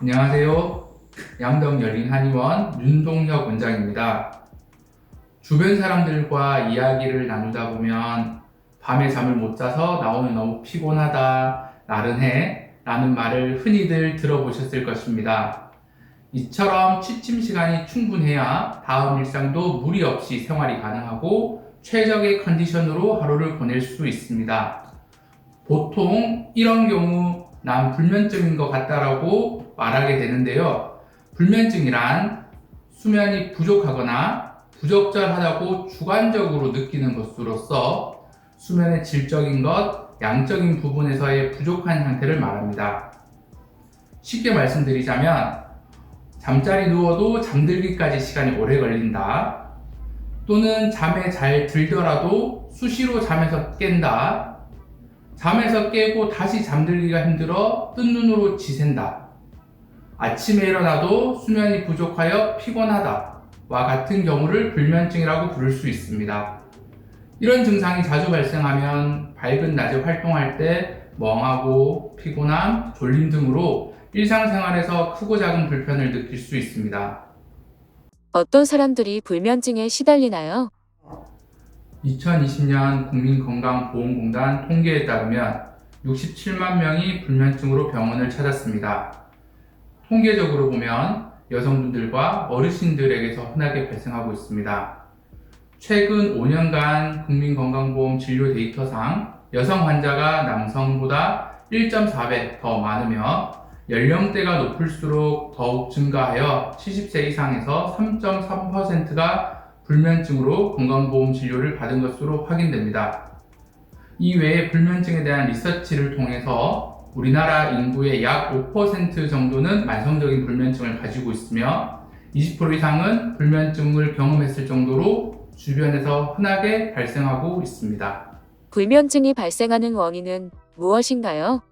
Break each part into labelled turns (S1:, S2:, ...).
S1: 안녕하세요. 양덕 열린 한의원 윤동혁 원장입니다. 주변 사람들과 이야기를 나누다 보면 밤에 잠을 못 자서 나 오늘 너무 피곤하다, 나른해 라는 말을 흔히들 들어보셨을 것입니다. 이처럼 취침 시간이 충분해야 다음 일상도 무리 없이 생활이 가능하고 최적의 컨디션으로 하루를 보낼 수 있습니다. 보통 이런 경우 난 불면증인 것 같다라고 말하게 되는데요. 불면증이란 수면이 부족하거나 부적절하다고 주관적으로 느끼는 것으로서 수면의 질적인 것, 양적인 부분에서의 부족한 상태를 말합니다. 쉽게 말씀드리자면 잠자리 누워도 잠들기까지 시간이 오래 걸린다, 또는 잠에 잘 들더라도 수시로 잠에서 깬다, 잠에서 깨고 다시 잠들기가 힘들어 뜬 눈으로 지샌다, 아침에 일어나도 수면이 부족하여 피곤하다 와 같은 경우를 불면증이라고 부를 수 있습니다. 이런 증상이 자주 발생하면 밝은 낮에 활동할 때 멍하고 피곤함, 졸림 등으로 일상생활에서 크고 작은 불편을 느낄 수 있습니다.
S2: 어떤 사람들이 불면증에 시달리나요?
S1: 2020년 국민건강보험공단 통계에 따르면 67만 명이 불면증으로 병원을 찾았습니다. 통계적으로 보면 여성분들과 어르신들에게서 흔하게 발생하고 있습니다. 최근 5년간 국민건강보험 진료 데이터상 여성 환자가 남성보다 1.4배 더 많으며 연령대가 높을수록 더욱 증가하여 70세 이상에서 3.3%가 불면증으로 건강보험 진료를 받은 것으로 확인됩니다. 이외에 불면증에 대한 리서치를 통해서 우리나라 인구의 약 5% 정도는 만성적인 불면증을 가지고 있으며 20% 이상은 불면증을 경험했을 정도로 주변에서 흔하게 발생하고 있습니다.
S2: 불면증이 발생하는 원인은 무엇인가요?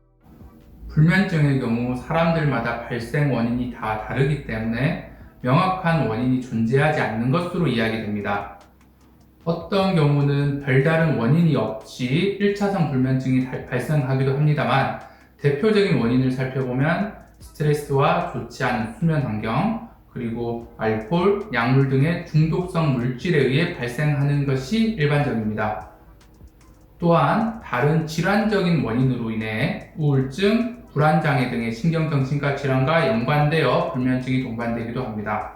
S1: 불면증의 경우 사람들마다 발생 원인이 다 다르기 때문에 명확한 원인이 존재하지 않는 것으로 이야기됩니다. 어떤 경우는 별다른 원인이 없이 1차성 불면증이 발생하기도 합니다만 대표적인 원인을 살펴보면 스트레스와 좋지 않은 수면 환경, 그리고 알코올, 약물 등의 중독성 물질에 의해 발생하는 것이 일반적입니다. 또한 다른 질환적인 원인으로 인해 우울증, 불안장애 등의 신경정신과 질환과 연관되어 불면증이 동반되기도 합니다.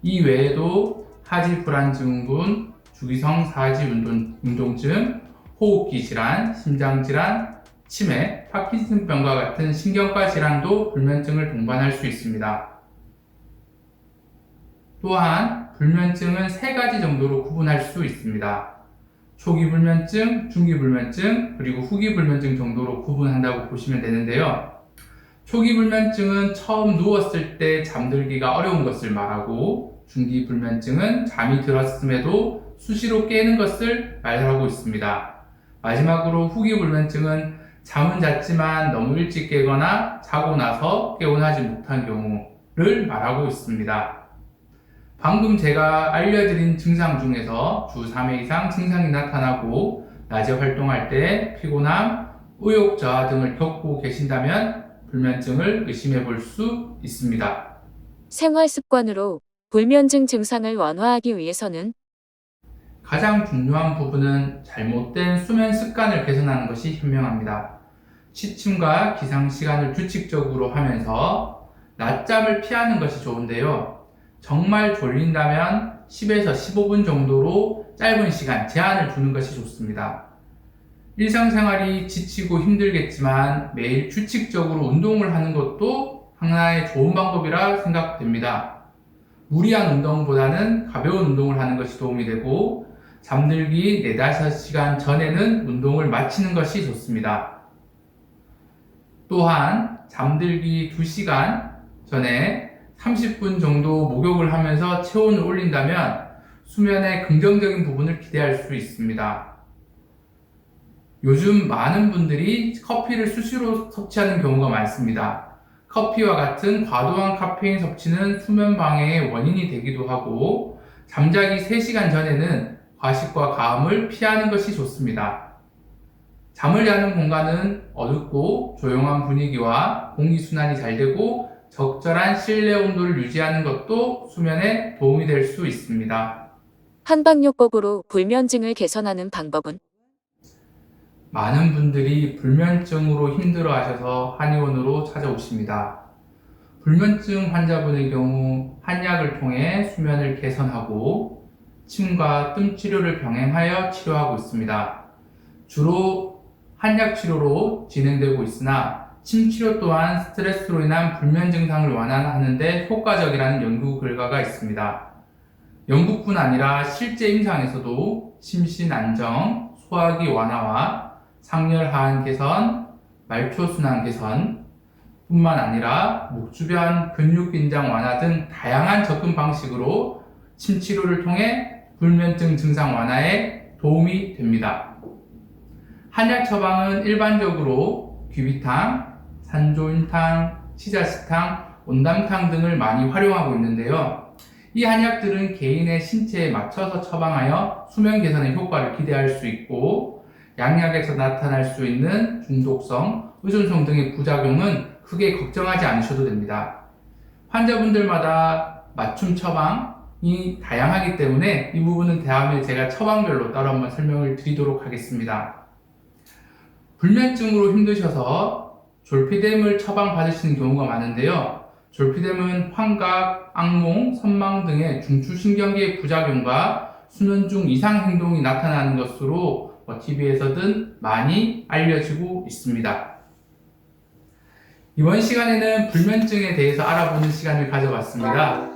S1: 이 외에도 하지불안증후군, 주기성 사지운동증, 호흡기 질환, 심장질환, 치매, 파킨슨병과 같은 신경과 질환도 불면증을 동반할 수 있습니다. 또한 불면증은 세 가지 정도로 구분할 수 있습니다. 초기 불면증, 중기 불면증, 그리고 후기 불면증 정도로 구분한다고 보시면 되는데요. 초기 불면증은 처음 누웠을 때 잠들기가 어려운 것을 말하고, 중기 불면증은 잠이 들었음에도 수시로 깨는 것을 말하고 있습니다. 마지막으로 후기 불면증은 잠은 잤지만 너무 일찍 깨거나 자고 나서 깨어나지 못한 경우를 말하고 있습니다. 방금 제가 알려드린 증상 중에서 주 3회 이상 증상이 나타나고 낮에 활동할 때 피곤함, 의욕 저하 등을 겪고 계신다면 불면증을 의심해 볼 수 있습니다.
S2: 생활 습관으로 불면증 증상을 완화하기 위해서는
S1: 가장 중요한 부분은 잘못된 수면 습관을 개선하는 것이 현명합니다. 취침과 기상 시간을 규칙적으로 하면서 낮잠을 피하는 것이 좋은데요. 정말 졸린다면 10에서 15분 정도로 짧은 시간 제한을 두는 것이 좋습니다. 일상생활이 지치고 힘들겠지만 매일 규칙적으로 운동을 하는 것도 하나의 좋은 방법이라 생각됩니다. 무리한 운동보다는 가벼운 운동을 하는 것이 도움이 되고 잠들기 4-5시간 전에는 운동을 마치는 것이 좋습니다. 또한 잠들기 2시간 전에 30분 정도 목욕을 하면서 체온을 올린다면 수면의 긍정적인 부분을 기대할 수 있습니다. 요즘 많은 분들이 커피를 수시로 섭취하는 경우가 많습니다. 커피와 같은 과도한 카페인 섭취는 수면 방해의 원인이 되기도 하고 잠자기 3시간 전에는 과식과 가음을 피하는 것이 좋습니다. 잠을 자는 공간은 어둡고 조용한 분위기와 공기순환이 잘 되고 적절한 실내 온도를 유지하는 것도 수면에 도움이 될 수 있습니다.
S2: 한방요법으로 불면증을 개선하는 방법은?
S1: 많은 분들이 불면증으로 힘들어하셔서 한의원으로 찾아오십니다. 불면증 환자분의 경우 한약을 통해 수면을 개선하고 침과 뜸 치료를 병행하여 치료하고 있습니다. 주로 한약 치료로 진행되고 있으나 침 치료 또한 스트레스로 인한 불면 증상을 완화하는 데 효과적이라는 연구 결과가 있습니다. 영국뿐 아니라 실제 임상에서도 심신 안정, 소화기 완화와 상열 하한 개선, 말초 순환 개선 뿐만 아니라 목 주변 근육 긴장 완화 등 다양한 접근 방식으로 침 치료를 통해 불면증 증상 완화에 도움이 됩니다. 한약 처방은 일반적으로 귀비탕, 산조인탕, 치자식탕, 온담탕 등을 많이 활용하고 있는데요. 이 한약들은 개인의 신체에 맞춰서 처방하여 수면 개선의 효과를 기대할 수 있고 양약에서 나타날 수 있는 중독성, 의존성 등의 부작용은 크게 걱정하지 않으셔도 됩니다. 환자분들마다 맞춤 처방이 다양하기 때문에 이 부분은 다음에 제가 처방별로 따로 한번 설명을 드리도록 하겠습니다. 불면증으로 힘드셔서 졸피뎀을 처방받으시는 경우가 많은데요. 졸피뎀은 환각, 악몽, 선망 등의 중추신경계의 부작용과 수면 중 이상 행동이 나타나는 것으로 TV에서든 많이 알려지고 있습니다. 이번 시간에는 불면증에 대해서 알아보는 시간을 가져봤습니다.